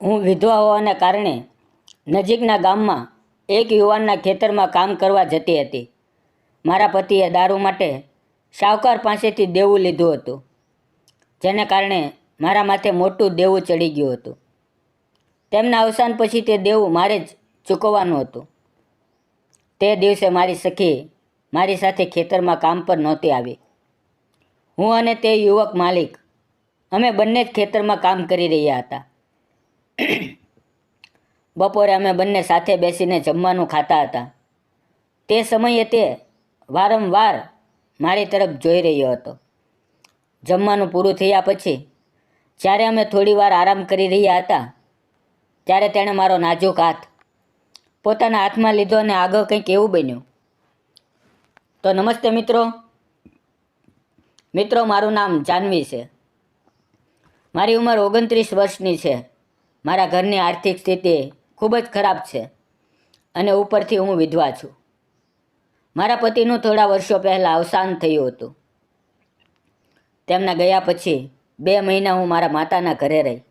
હું વિધવા હોવાને કારણે નજીકના ગામમાં એક યુવાનના ખેતરમાં કામ કરવા જતી હતી. મારા પતિએ દારૂ માટે શાહુકાર પાસેથી દેવું લીધું હતું, જેને કારણે મારા માથે મોટું દેવું ચડી ગયું હતું. તેમના અવસાન પછી તે દેવું મારે જ ચૂકવવાનું હતું. તે દિવસે મારી સખી મારી સાથે ખેતરમાં કામ પર નહોતી આવી. હું અને તે યુવક માલિક અમે બંને જ ખેતરમાં કામ કરી રહ્યા હતા. બપોરે અમે બંને સાથે બેસીને જમવાનું ખાતા હતા. તે સમયે તે વારંવાર મારી તરફ જોઈ રહ્યો હતો. જમવાનું પૂરું થયા પછી જ્યારે અમે થોડી વાર આરામ કરી રહ્યા હતા, ત્યારે તેણે મારો નાજુક હાથ પોતાના હાથમાં લીધો અને આગળ કંઈક એવું બન્યું. તો નમસ્તે મિત્રો, મારું નામ જાનવી છે. મારી ઉંમર 29 વર્ષની છે. મારા ઘરની આર્થિક સ્થિતિ ખૂબ જ ખરાબ છે અને ઉપરથી હું વિધવા છું. મારા પતિનું થોડા વર્ષો પહેલાં અવસાન થયું હતું. તેમના ગયા પછી 2 મહિના હું મારા માતાના ઘરે રહી,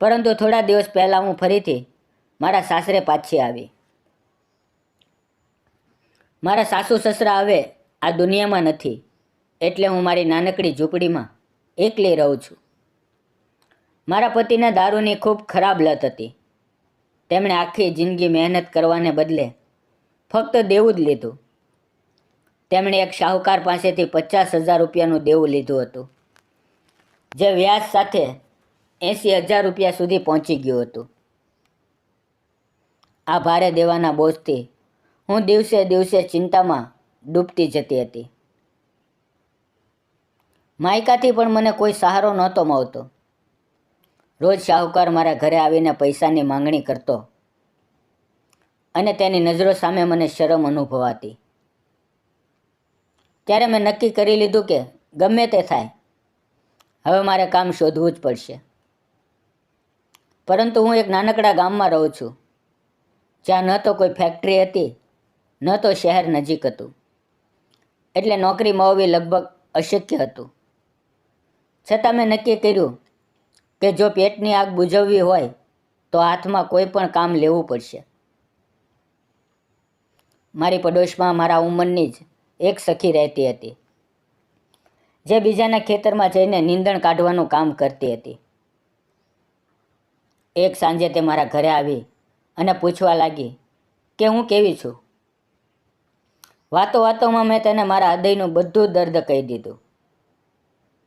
પરંતુ થોડા દિવસ પહેલાં હું ફરીથી મારા સાસરે પાછી આવી. મારા સાસુ સસરા હવે આ દુનિયામાં નથી, એટલે હું મારી નાનકડી ઝૂંપડીમાં એકલી રહું છું. મારા પતિને દારૂની ખૂબ ખરાબ લત હતી. તેમણે આખી જિંદગી મહેનત કરવાને બદલે ફક્ત દેવું જ લીધું. તેમણે એક શાહુકાર પાસેથી 50,000 રૂપિયાનું દેવું લીધું હતું, જે વ્યાજ સાથે 80,000 રૂપિયા સુધી પહોંચી ગયું હતું. આ ભારે દેવાના બોજથી હું દિવસે દિવસે ચિંતામાં ડૂબતી જતી હતી. માયકાથી પણ મને કોઈ સહારો નહોતો મળતો. રોજ શાહુકાર મારા ઘરે આવીને પૈસાની માંગણી કરતો અને તેની નજરો સામે મને શરમ અનુભવાતી. ત્યારે મેં નક્કી કરી લીધું કે ગમે તે થાય, હવે મારે કામ શોધવું જ પડશે. પરંતુ હું એક નાનકડા ગામમાં રહું છું, જ્યાં ન તો કોઈ ફેક્ટરી હતી, ન તો શહેર નજીક હતું, એટલે નોકરી મળવી લગભગ અશક્ય હતું. છતાં મેં નક્કી કર્યું કે જો પેટની આગ બુઝવવી હોય તો હાથમાં કોઈ પણ કામ લેવું પડશે. મારી પડોશમાં મારા ઉંમરની જ એક સખી રહેતી હતી, જે બીજાના ખેતરમાં જઈને નીંદણ કાઢવાનું કામ કરતી હતી. એક સાંજે તે મારા ઘરે આવી અને પૂછવા લાગી કે હું કેવી છું. વાતોમાં મેં તેને મારા હૃદયનું બધું દર્દ કહી દીધું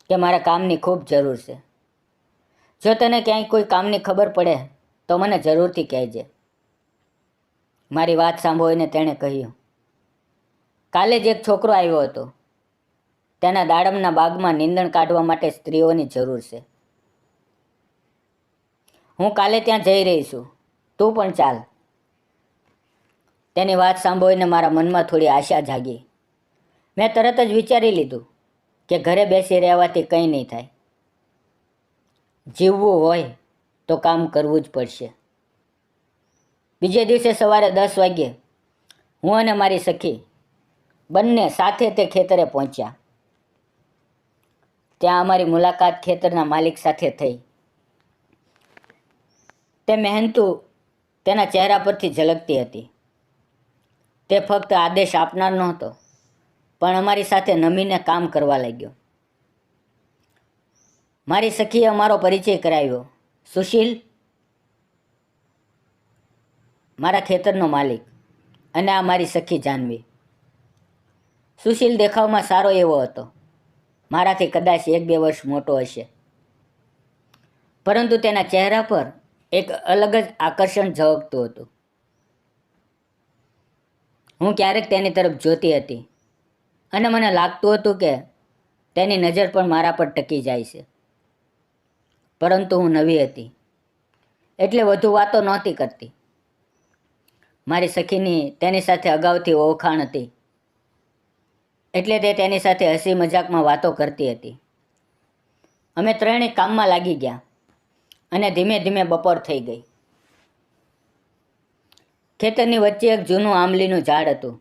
કે મારા કામની ખૂબ જરૂર છે. જો તને ક્યાંય કોઈ કામની ખબર પડે તો મને જરૂરથી કહેજે. મારી વાત સાંભળીને તેણે કહ્યું, કાલે જ એક છોકરો આવ્યો હતો. તેના દાડમના બાગમાં નીંદણ કાઢવા માટે સ્ત્રીઓની જરૂર છે. હું કાલે ત્યાં જઈ રહી છું, તું પણ ચાલ. તેની વાત સાંભળીને મારા મનમાં થોડી આશા જાગી. મેં તરત જ વિચારી લીધું કે ઘરે બેસી રહેવાથી કંઈ નહીં થાય. જીવવું હોય તો કામ કરવું જ પડશે. બીજે દિવસે સવારે 10 વાગ્યે હું અને મારી સખી બંને સાથે તે ખેતરે પહોંચ્યા. ત્યાં અમારી મુલાકાત ખેતરના માલિક સાથે થઈ. તે મહેનતુ તેના ચહેરા પરથી ઝલકતી હતી. તે ફક્ત આદેશ આપનાર નહોતો, પણ અમારી સાથે નમીને કામ કરવા લાગ્યો. મારી સખીએ અમારો પરિચય કરાવ્યો. સુશીલ, મારા ખેતરનો માલિક, અને આ મારી સખી જાનવી. સુશીલ દેખાવમાં સારો એવો હતો. મારાથી કદાચ 1-2 વર્ષ મોટો હશે, પરંતુ તેના ચહેરા પર એક અલગ જ આકર્ષણ ઝળકતું હતું. હું ક્યારેક તેની તરફ જોતી હતી અને મને લાગતું હતું કે તેની નજર પણ મારા પર ટકી જાય છે. પરંતુ હું નવી હતી, એટલે વધુ વાતો નહોતી કરતી. મારી સખીની તેની સાથે અગાઉથી ઓળખાણ હતી, એટલે તે તેની સાથે હસી મજાકમાં વાતો કરતી હતી. અમે ત્રણેય કામમાં લાગી ગયા અને ધીમે ધીમે બપોર થઈ ગઈ. ખેતરની વચ્ચે એક જૂનું આંબલીનું ઝાડ હતું.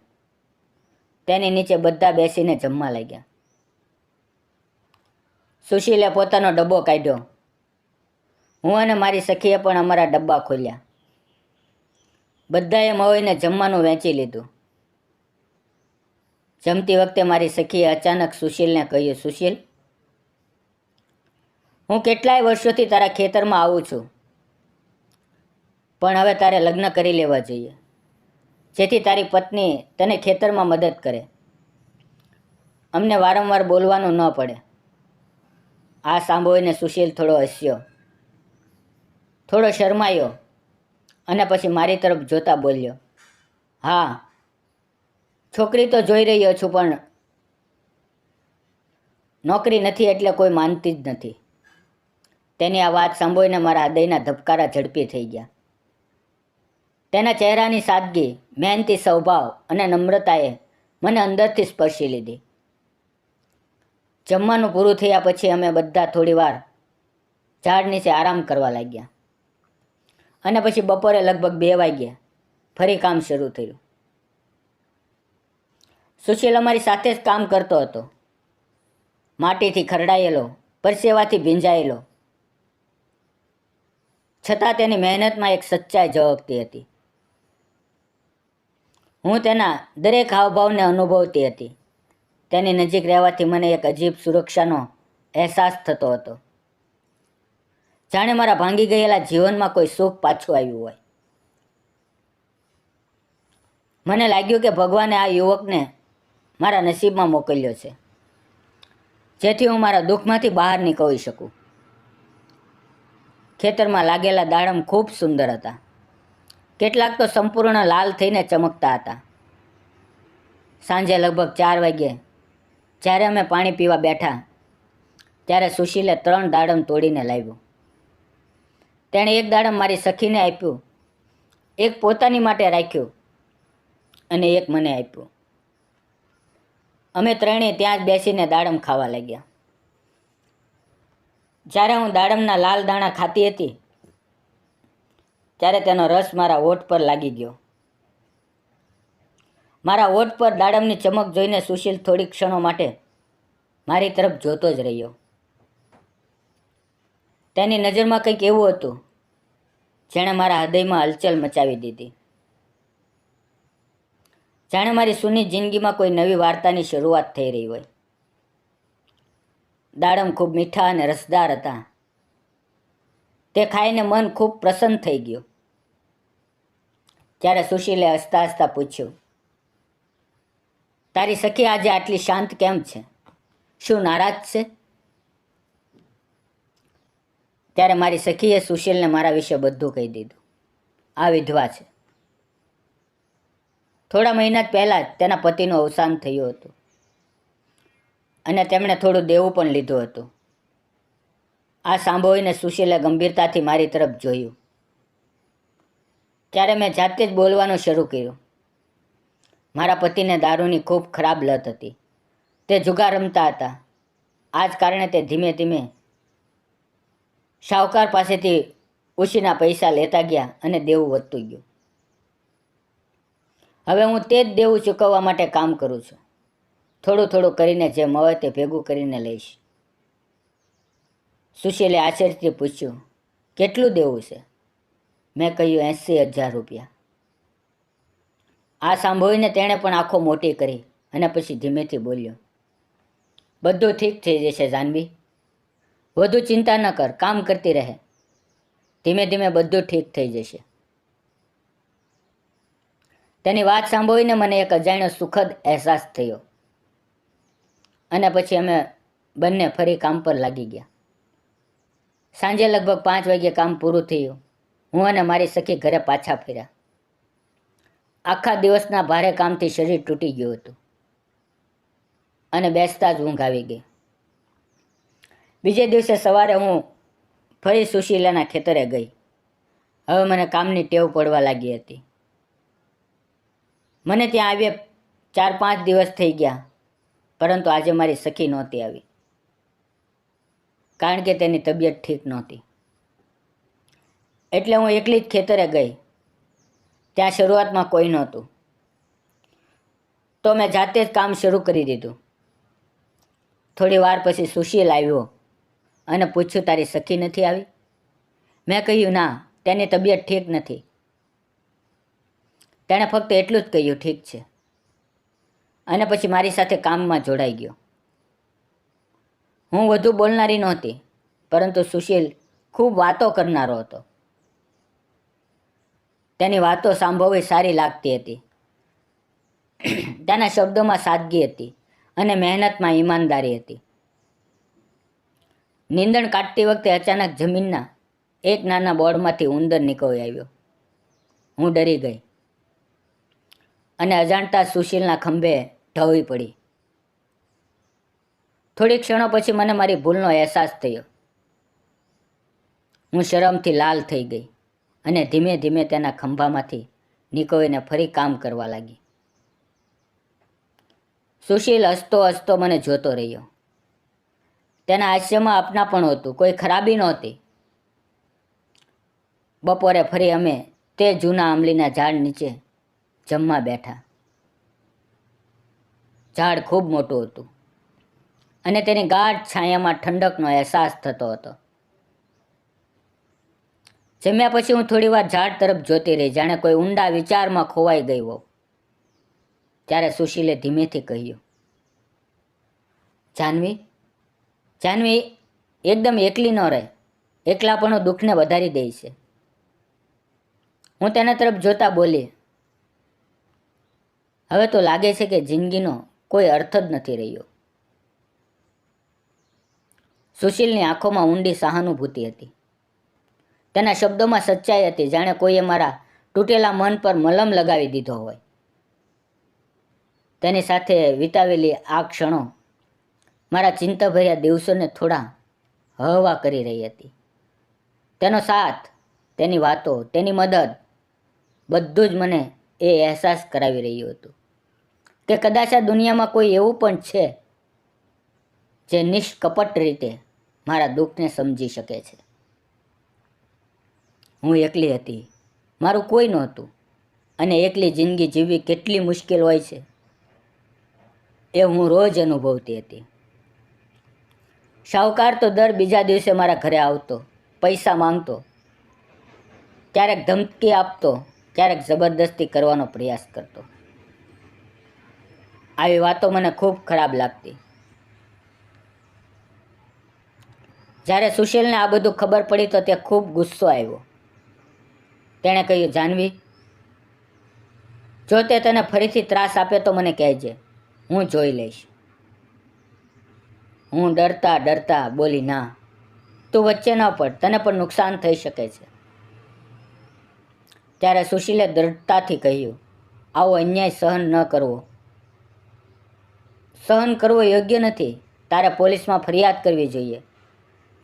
તેની નીચે બધા બેસીને જમવા લાગ્યા. સુશીલે પોતાનો ડબ્બો કાઢ્યો હું અને મારી સખીએ પણ અમારા ડબ્બા ખોલ્યા. બધાએ મળીને જમવાનું વહેંચી લીધું. જમતી વખતે મારી સખીએ અચાનક સુશીલને કહ્યું, સુશીલ, હું કેટલાય વર્ષોથી તારા ખેતરમાં આવું છું, પણ હવે તારે લગ્ન કરી લેવા જોઈએ, જેથી તારી પત્ની તને ખેતરમાં મદદ કરે, અમને વારંવાર બોલવાનું ન પડે. આ સાંભળીને સુશીલ થોડો હસ્યો, થોડો શરમાયો અને પછી મારી તરફ જોતા બોલ્યો, હા, છોકરી તો જોઈ રહ્યો છું, પણ નોકરી નથી એટલે કોઈ માનતી જ નથી. તેની આ વાત સાંભળીને મારા હૃદયના ધબકારા ઝડપી થઈ ગયા. તેના ચહેરાની સાદગી, મહેનતી સ્વભાવ અને નમ્રતાએ મને અંદરથી સ્પર્શી લીધી. જમવાનું પૂરું થયા પછી અમે બધા થોડીવાર ઝાડ નીચે આરામ કરવા લાગ્યા અને પછી બપોરે લગભગ 2 વાગ્યે ફરી કામ શરૂ થયું. સુશીલ અમારી સાથે જ કામ કરતો હતો. માટીથી ખરડાયેલો, પરસેવાથી ભીંજાયેલો, છતાં તેની મહેનતમાં એક સચ્ચાઈ ઝળકતી હતી. હું તેના દરેક હાવભાવને અનુભવતી હતી. તેની નજીક રહેવાથી મને એક અજીબ સુરક્ષાનો અહેસાસ થતો હતો, જાણે મારા ભાંગી ગયેલા જીવનમાં કોઈ સુખ પાછું આવ્યું હોય. મને લાગ્યું કે ભગવાને આ યુવકને મારા નસીબમાં મોકલ્યો છે, જેથી હું મારા દુઃખમાંથી બહાર નીકળી શકું. ખેતરમાં લાગેલા દાડમ ખૂબ સુંદર હતા. કેટલાક તો સંપૂર્ણ લાલ થઈને ચમકતા હતા. સાંજે લગભગ 4 વાગ્યે જ્યારે અમે પાણી પીવા બેઠા, ત્યારે સુશીલે 3 દાડમ તોડીને લાવ્યો. તેણે એક દાડમ મારી સખીને આપ્યું, એક પોતાની માટે રાખ્યું અને એક મને આપ્યું. અમે ત્રણેય ત્યાં જ બેસીને દાડમ ખાવા લાગ્યા. જ્યારે હું દાડમના લાલ દાણા ખાતી હતી, ત્યારે તેનો રસ મારા હોઠ પર લાગી ગયો. મારા હોઠ પર દાડમની ચમક જોઈને સુશીલ થોડી ક્ષણો માટે મારી તરફ જોતો જ રહ્યો. તેની નજરમાં કંઈક એવું હતું જેણે મારા હૃદયમાં હલચલ મચાવી દીધી. જાણે મારી સૂની જિંદગીમાં કોઈ નવી વાર્તાની શરૂઆત થઈ રહી હોય. દાડમ ખૂબ મીઠા અને રસદાર હતા. તે ખાઈને મન ખૂબ પ્રસન્ન થઈ ગયું. ત્યારે સુશીલે હસતા હસતા પૂછ્યું, તારી સખી આજે આટલી શાંત કેમ છે? શું નારાજ છે? ત્યારે મારી સખીએ સુશીલને મારા વિશે બધું કહી દીધું. આ વિધવા છે. થોડા મહિના પહેલાં જ તેના પતિનું અવસાન થયું હતું અને તેમણે થોડું દેવું પણ લીધું હતું. આ સાંભળીને સુશીલે ગંભીરતાથી મારી તરફ જોયું. ત્યારે મેં જાતે જ બોલવાનું શરૂ કર્યું. મારા પતિને દારૂની ખૂબ ખરાબ લત હતી. તે જુગાર રમતા હતા. આ જ કારણે તે ધીમે ધીમે શાહુકાર પાસેથી ઉછીના પૈસા લેતા ગયા અને દેવું વધતું ગયું. હવે હું તે જ દેવું ચૂકવવા માટે કામ કરું છું. થોડું થોડું કરીને જે મળે તે ભેગું કરીને લઈશ. સુશીલે આશ્ચર્યથી પૂછ્યું, કેટલું દેવું છે? મેં કહ્યું, 80,000 રૂપિયા. આ સાંભળીને તેણે પણ આંખો મોટી કરી અને પછી ધીમેથી બોલ્યો, બધું ઠીક થઈ જશે જાનવી. વધુ ચિંતા ન કર, કામ કરતી રહે. ધીમે ધીમે બધું ઠીક થઈ જશે. તેની વાત સાંભળીને મને એક અજાણ્યો સુખદ અહેસાસ થયો અને પછી અમે બંને ફરી કામ પર લાગી ગયા. સાંજે લગભગ 5 વાગ્યે કામ પૂરું થયું. હું અને મારી સખી ઘરે પાછા ફર્યા. આખા દિવસના ભારે કામથી શરીર તૂટી ગયું હતું અને બેસતા જ ઊંઘ આવી ગઈ. બીજે દિવસે સવારે હું ફરી સુશીલાના ખેતરે ગઈ. હવે મને કામની ટેવ પડવા લાગી હતી. મને ત્યાં આવ્યે 4-5 દિવસ થઈ ગયા, પરંતુ આજે મારી સખી નહોતી આવી, કારણ કે તેની તબિયત ઠીક નહોતી. એટલે હું એકલી જ ખેતરે ગઈ. ત્યાં શરૂઆતમાં કોઈ નહોતું, તો મેં જાતે જ કામ શરૂ કરી દીધું. થોડી વાર પછી સુશીલ આવ્યો અને પૂછ્યું, તારી સખી નથી આવી? મેં કહ્યું, ના, તેની તબિયત ઠીક નથી. તેણે ફક્ત એટલું જ કહ્યું, ઠીક છે, અને પછી મારી સાથે કામમાં જોડાઈ ગયો. હું વધુ બોલનારી નહોતી, પરંતુ સુશીલ ખૂબ વાતો કરનારો હતો. તેની વાતો સાંભળવી સારી લાગતી હતી. તેના શબ્દોમાં સાદગી હતી અને મહેનતમાં ઈમાનદારી હતી. નીંદણ કાઢતી વખતે અચાનક જમીનના એક નાના બોર્ડમાંથી ઉંદર નીકળી આવ્યો. હું ડરી ગઈ અને અજાણતા સુશીલના ખંભે ઢળી પડી. થોડી ક્ષણો પછી મને મારી ભૂલનો અહેસાસ થયો. હું શરમથી લાલ થઈ ગઈ અને ધીમે ધીમે તેના ખંભામાંથી નીકળીને ફરી કામ કરવા લાગી. સુશીલ હસતો હસતો મને જોતો રહ્યો. તેના હાસ્યમાં અપનાપણું હતું, કોઈ ખરાબી નહોતી. બપોરે ફરી અમે તે જૂના આંબલીના ઝાડ નીચે જમવા બેઠા. ઝાડ ખૂબ મોટું હતું અને તેની ગાઢ છાયામાં ઠંડકનો અહેસાસ થતો હતો. જમ્યા પછી હું થોડી વાર ઝાડ તરફ જોતી રહી, જાણે કોઈ ઊંડા વિચારમાં ખોવાઈ ગઈ હોઉં. ત્યારે સુશીલે ધીમેથી કહ્યું, જાનવી, જાનવી એકદમ એકલી ન રહે. એકલાપણું દુઃખને વધારી દે છે. હું તેના તરફ જોતા બોલી, હવે તો લાગે છે કે જિંદગીનો કોઈ અર્થ જ નથી રહ્યો. સુશીલની આંખોમાં ઊંડી સહાનુભૂતિ હતી. તેના શબ્દોમાં સચ્ચાઈ હતી, જાણે કોઈએ મારા તૂટેલા મન પર મલમ લગાવી દીધો હોય. તેની સાથે વિતાવેલી આ ક્ષણો મારા ચિંતાભર્યા દિવસોને થોડા હળવા કરી રહી હતી. તેનો સાથ, તેની વાતો, તેની મદદ, બધું જ મને એ અહેસાસ કરાવી રહ્યું હતું કે કદાચ આ દુનિયામાં કોઈ એવું પણ છે જે નિષ્કપટ રીતે મારા દુઃખને સમજી શકે છે. હું એકલી હતી, મારું કોઈ નહોતું, અને એકલી જિંદગી જીવવી કેટલી મુશ્કેલ હોય છે એ હું રોજ અનુભવતી હતી. શાહુકાર તો દર બીજા દિવસે મારા ઘરે આવતો, પૈસા માંગતો, ક્યારેક ધમકી આપતો, ક્યારેક જબરદસ્તી કરવાનો પ્રયાસ કરતો. આવી વાતો મને ખૂબ ખરાબ લાગતી. જ્યારે સુશીલને આ બધું ખબર પડી તો તે ખૂબ ગુસ્સો આવ્યો. તેણે કહ્યું, જાનવી, જો તે તને ફરીથી ત્રાસ આપે તો મને કહેજે, હું જોઈ લઈશ. હું ડરતા ડરતા બોલી, ના, તું વચ્ચે ન પડ, તને પણ નુકસાન થઈ શકે છે. ત્યારે સુશીલે દ્રઢતાથી કહ્યું, આવો અન્યાય સહન કરવો યોગ્ય નથી. તારે પોલીસમાં ફરિયાદ કરવી જોઈએ.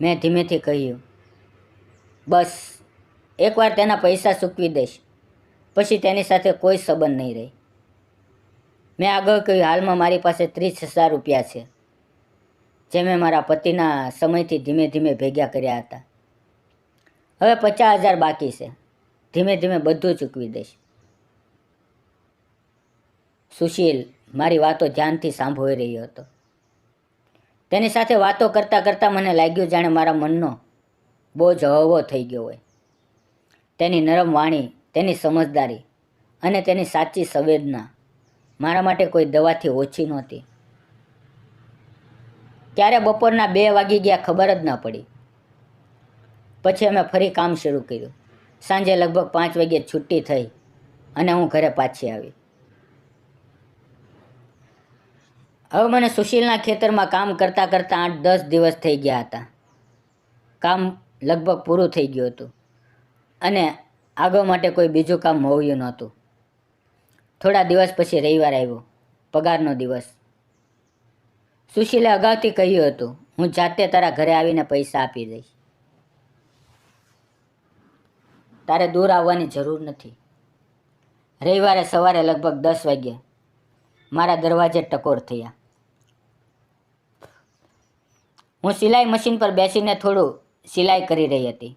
મેં ધીમેથી કહ્યું, બસ એકવાર તેના પૈસા ચૂકવી દઈશ, પછી તેની સાથે કોઈ સંબંધ નહીં રહે. મેં આગળ કહ્યું, હાલમાં મારી પાસે 30,000 રૂપિયા છે, જે મેં મારા પતિના સમયથી ધીમે ધીમે ભેગા કર્યા હતા. હવે 50,000 બાકી છે. ધીમે ધીમે બધું ચૂકવી દઈશ. સુશીલ મારી વાતો ધ્યાનથી સાંભળી રહ્યો હતો. તેની સાથે વાતો કરતાં કરતાં મને લાગ્યું જાણે મારા મનનો બોજ હળવો થઈ ગયો હોય. તેની નરમ વાણી, તેની સમજદારી અને તેની સાચી સંવેદના મારા માટે કોઈ દવાથી ઓછી નહોતી. ત્યારે બપોરના 2 વાગી ગયા, ખબર જ ન પડી. પછી અમે ફરી કામ શરૂ કર્યું. સાંજે લગભગ 5 વાગ્યે છુટ્ટી થઈ અને હું ઘરે પાછી આવી. હવે મને સુશીલના ખેતરમાં કામ કરતાં કરતાં 8-10 દિવસ થઈ ગયા હતા. કામ લગભગ પૂરું થઈ ગયું હતું અને આગળ માટે કોઈ બીજું કામ મળ્યું નહોતું. થોડા દિવસ પછી રવિવાર આવ્યો, પગારનો દિવસ. સુશીલે અગાઉથી કહ્યું હતું, હું જાતે તારા ઘરે આવીને પૈસા આપી દઈશ. તારે દૂર આવવાની જરૂર નથી. રવિવારે સવારે લગભગ 10 વાગ્યે મારા દરવાજે ટકોર થયા. હું સિલાઈ મશીન પર બેસીને થોડું સિલાઈ કરી રહી હતી.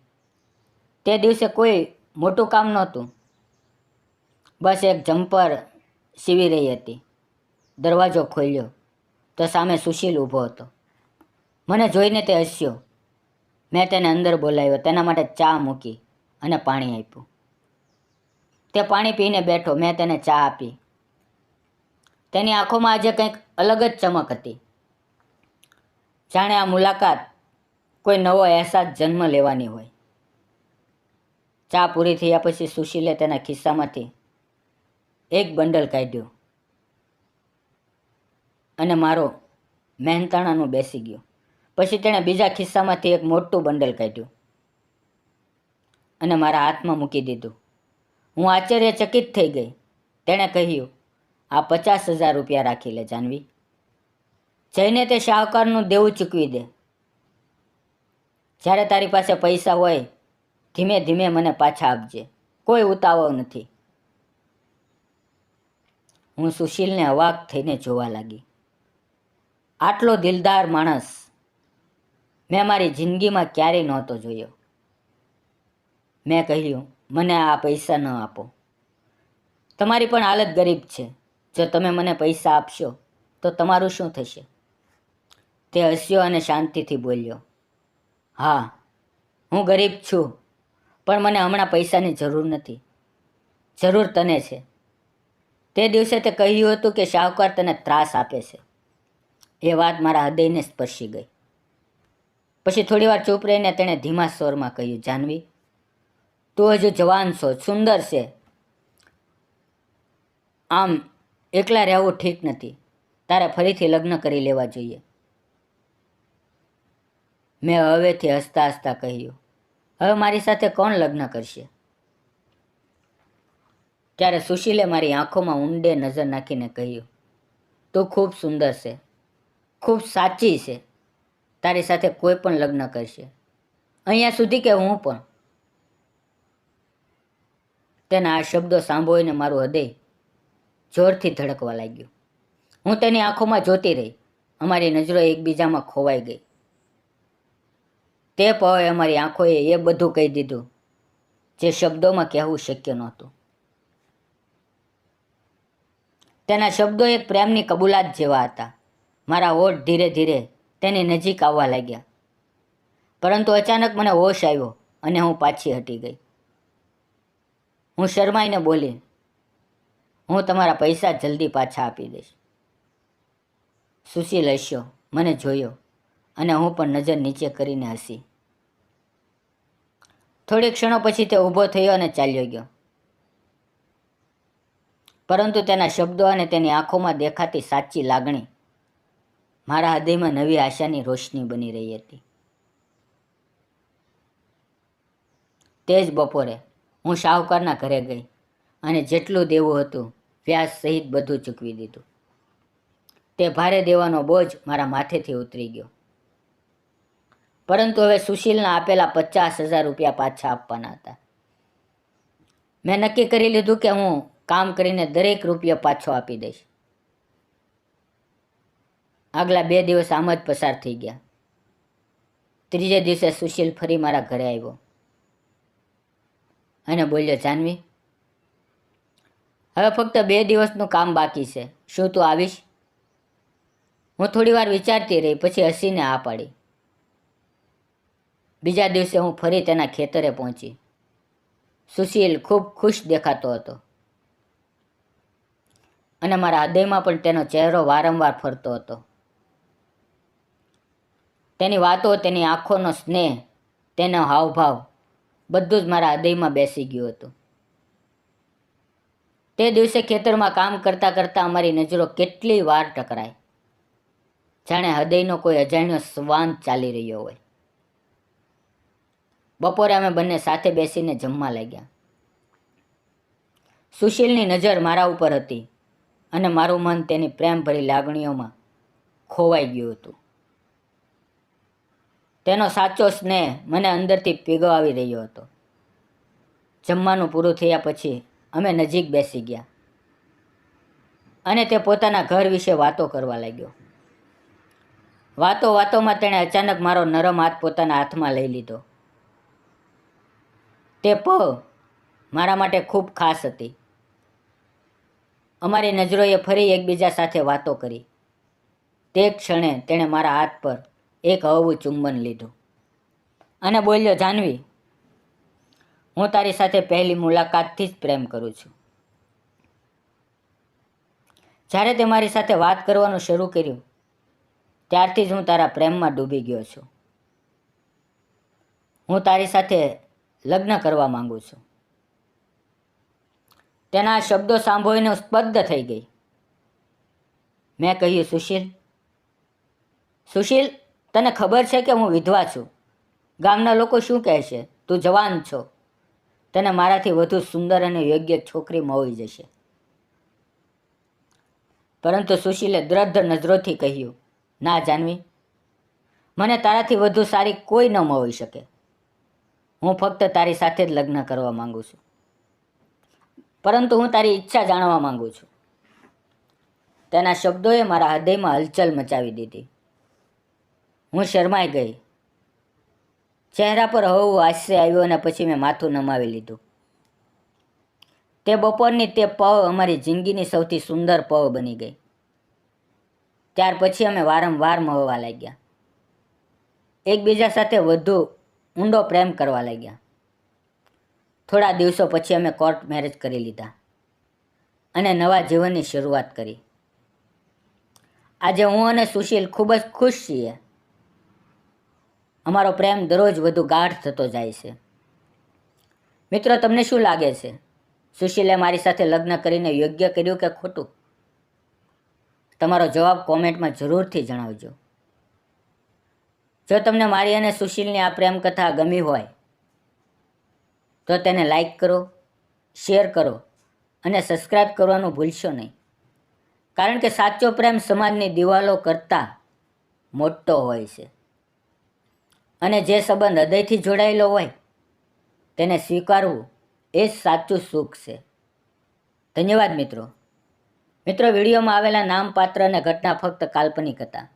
તે દિવસે કોઈ મોટું કામ નહોતું, બસ એક જમ્પર સીવી રહી હતી. દરવાજો ખોલ્યો તો સામે સુશીલ ઊભો હતો. મને જોઈને તે હસ્યો મેં તેને અંદર બોલાવ્યો, તેના માટે ચા મૂકી અને પાણી આપ્યું. તે પાણી પીને બેઠો. મેં તેને ચા આપી. તેની આંખોમાં આજે કંઈક અલગ જ ચમક હતી, જાણે આ મુલાકાત કોઈ નવો અહેસાસ જન્મ લેવાની હોય. ચા પૂરી થયા પછી સુશીલે તેના ખિસ્સામાંથી એક બંડલ કાઢ્યું અને મારો મહેનતાણાનું બેસી ગયું. પછી તેણે બીજા ખિસ્સામાંથી એક મોટું બંડલ કાઢ્યું અને મારા હાથમાં મૂકી દીધું. હું આશ્ચર્યચકિત થઈ ગઈ. તેણે કહ્યું, આ 50,000 રૂપિયા રાખી લે જાનવી. જઈને તે શાહુકારનું દેવું ચૂકવી દે. જ્યારે તારી પાસે પૈસા હોય ધીમે ધીમે મને પાછા આપજે, કોઈ ઉતાવળ નથી. હું સુશીલને અવાક થઈને જોવા લાગી. આટલો દિલદાર માણસ મેં મારી જિંદગીમાં ક્યારેય નહોતો જોયો. મેં કહ્યું, મને આ પૈસા ન આપો. તમારી પણ હાલત ગરીબ છે. જો તમે મને પૈસા આપશો તો તમારું શું થશે? તે હસ્યો અને શાંતિથી બોલ્યો, હા, હું ગરીબ છું, પણ મને હમણાં પૈસાની જરૂર નથી. જરૂર તને છે. તે દિવસે તે કહ્યું હતું કે શાહુકાર તને ત્રાસ આપે છે. એ વાત મારા હૃદયને સ્પર્શી ગઈ. પછી થોડીવાર ચૂપ રહીને તેણે ધીમા સ્વરમાં કહ્યું, જાનવી, તું હજુ જવાન છો, સુંદર છે. આમ એકલા રહેવું ઠીક નથી. તારે ફરીથી લગ્ન કરી લેવા જોઈએ. મેં હવેથી હસતા હસતા કહ્યું, હવે મારી સાથે કોણ લગ્ન કરશે? ત્યારે સુશીલે મારી આંખોમાં ઊંડે નજર નાખીને કહ્યું, તું ખૂબ સુંદર છે, ખૂબ સાચી છે. તારી સાથે કોઈ પણ લગ્ન કરશે, અહીંયા સુધી કે હું પણ. તેના આ શબ્દો સાંભળીને મારું હૃદય જોરથી ધડકવા લાગ્યું. હું તેની આંખોમાં જોતી રહી. અમારી નજરો એકબીજામાં ખોવાઈ ગઈ. તે પળે અમારી આંખોએ એ બધું કહી દીધું જે શબ્દોમાં કહેવું શક્ય નહોતું. તેના શબ્દો એક પ્રેમની કબૂલાત જેવા હતા. મારા હોઠ ધીરે ધીરે તેની નજીક આવવા લાગ્યા. પરંતુ અચાનક મને હોશ આવ્યો અને હું પાછી હટી ગઈ. હું શરમાઈને બોલી, હું તમારા પૈસા જલ્દી પાછા આપી દઈશ. સુશીલ હસ્યો, મને જોયો અને હું પણ નજર નીચે કરીને હસી. થોડી ક્ષણો પછી તે ઊભો થયો અને ચાલ્યો ગયો. પરંતુ તેના શબ્દો અને તેની આંખોમાં દેખાતી સાચી લાગણી મારા હૃદયમાં નવી આશાની રોશની બની રહી હતી. તે જ બપોરે હું શાહુકારના ઘરે ગઈ અને જેટલું દેવું હતું વ્યાજ સહિત બધું ચૂકવી દીધું. તે ભારે દેવાનો બોજ મારા માથેથી ઉતરી ગયો. પરંતુ હવે સુશીલના આપેલા 50,000 રૂપિયા પાછા આપવાના હતા. મેં નક્કી કરી લીધું કે હું કામ કરીને દરેક રૂપિયો પાછો આપી દઈશ. આગલા 2 દિવસ આમ જ પસાર થઈ ગયા. ત્રીજે દિવસે સુશીલ ફરી મારા ઘરે આવ્યો અને બોલ્યો, જાનવી, હવે ફક્ત 2 દિવસનું કામ બાકી છે. શું તું આવીશ? હું થોડી વાર વિચારતી રહી, પછી હસીને આ પાડી. બીજા દિવસે હું ફરી તેના ખેતરે પહોંચી. સુશીલ ખૂબ ખુશ દેખાતો હતો અને મારા હૃદયમાં પણ તેનો ચહેરો વારંવાર ફરતો હતો. તેની વાતો, તેની આંખોનો સ્નેહ, તેનો હાવભાવ બધું જ મારા હૃદયમાં બેસી ગયું હતું. તે દિવસે ખેતરમાં કામ કરતાં કરતાં અમારી નજરો કેટલી વાર ટકરાઈ, જાણે હૃદયનો કોઈ અજાણ્યો સંવાદ ચાલી રહ્યો હોય. બપોરે અમે બંને સાથે બેસીને જમવા લાગ્યા. સુશીલની નજર મારા ઉપર હતી અને મારું મન તેની પ્રેમભરી લાગણીઓમાં ખોવાઈ ગયું હતું. તેનો સાચો સ્નેહ મને અંદરથી પીગળાવી રહ્યો હતો. જમવાનું પૂરું થયા પછી અમે નજીક બેસી ગયા અને તે પોતાના ઘર વિશે વાતો કરવા લાગ્યો. વાતોમાં તેણે અચાનક મારો નરમ હાથ પોતાના હાથમાં લઈ લીધો. તે પળ મારા માટે ખૂબ ખાસ હતી. અમારી નજરોએ ફરી એકબીજા સાથે વાતો કરી. તે ક્ષણે તેણે મારા હાથ પર એક હળવું ચુંબન લીધું. અને બોલ્યો, જાનવી, હું તારી સાથે પહેલી મુલાકાતથી જ પ્રેમ કરું છું. જ્યારે તે મારી સાથે વાત કરવાનું શરૂ કર્યું ત્યારથી જ હું તારા પ્રેમમાં ડૂબી ગયો છું. હું તારી સાથે લગ્ન કરવા માંગુ છું. તેના આ શબ્દો સાંભળીને હું સ્તબ્ધ થઈ ગઈ. મેં કહ્યું, સુશીલ, તને ખબર છે કે હું વિધવા છું. ગામના લોકો શું કહેશે? તું જવાન છો, તને મારાથી વધુ સુંદર અને યોગ્ય છોકરી મળી જશે. પરંતુ સુશીલે દ્રઢ નજરોથી કહ્યું, ના જાનવી, મને તારાથી વધુ સારી કોઈ ન મળી શકે. હું ફક્ત તારી સાથે જ લગ્ન કરવા માંગુ છું. પરંતુ હું તારી ઈચ્છા જાણવા માંગુ છું. તેના શબ્દોએ મારા હૃદયમાં હલચલ મચાવી દીધી. હું શરમાઈ ગઈ. ચહેરા પર હળવું હાસ્ય આવ્યું અને પછી મેં માથું નમાવી લીધું. તે બપોરની તે પળ અમારી જિંદગીની સૌથી સુંદર પળ બની ગઈ. ત્યાર પછી અમે વારંવાર મળવા લાગ્યા. એકબીજા સાથે વધુ ઊંડો પ્રેમ કરવા લાગ્યા. થોડા દિવસો પછી અમે કોર્ટ મેરેજ કરી લીધા અને નવા જીવનની શરૂઆત કરી. આજે હું અને સુશીલ ખૂબ જ ખુશ છીએ. અમારો પ્રેમ દરરોજ વધુ ગાઢ થતો જાય છે. મિત્રો, તમને શું લાગે છે? સુશીલે મારી સાથે લગ્ન કરીને યોગ્ય કર્યું કે ખોટું? તમારો જવાબ કોમેન્ટમાં જરૂરથી જણાવજો. જો તમને મારી અને સુશીલની આ પ્રેમ કથા ગમી હોય તો તેને લાઈક કરો, શેર કરો અને સબસ્ક્રાઈબ કરવાનું ભૂલશો નહીં. કારણ કે સાચો પ્રેમ સમાજની દિવાલો કરતાં મોટો હોય છે અને જે સંબંધ હૃદયથી જોડાયેલો હોય તેને સ્વીકારવું એ જ સાચું સુખ છે. ધન્યવાદ મિત્રો. વિડીયોમાં આવેલા નામ, પાત્ર અને ઘટના ફક્ત કાલ્પનિક હતા.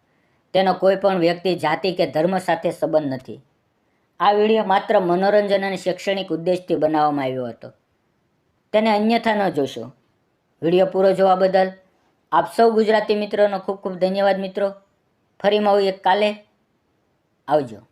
તેનો કોઈ પણ વ્યક્તિ, જાતિ કે ધર્મ સાથે સંબંધ નથી. આ વિડીયો માત્ર મનોરંજન અને શૈક્ષણિક ઉદ્દેશથી બનાવવામાં આવ્યો હતો. તેને અન્યથા ન જોશો. વિડીયો પૂરો જોવા બદલ આપ સૌ ગુજરાતી મિત્રોનો ખૂબ ખૂબ ધન્યવાદ મિત્રો. ફરી મળીએ કાલે. આવજો.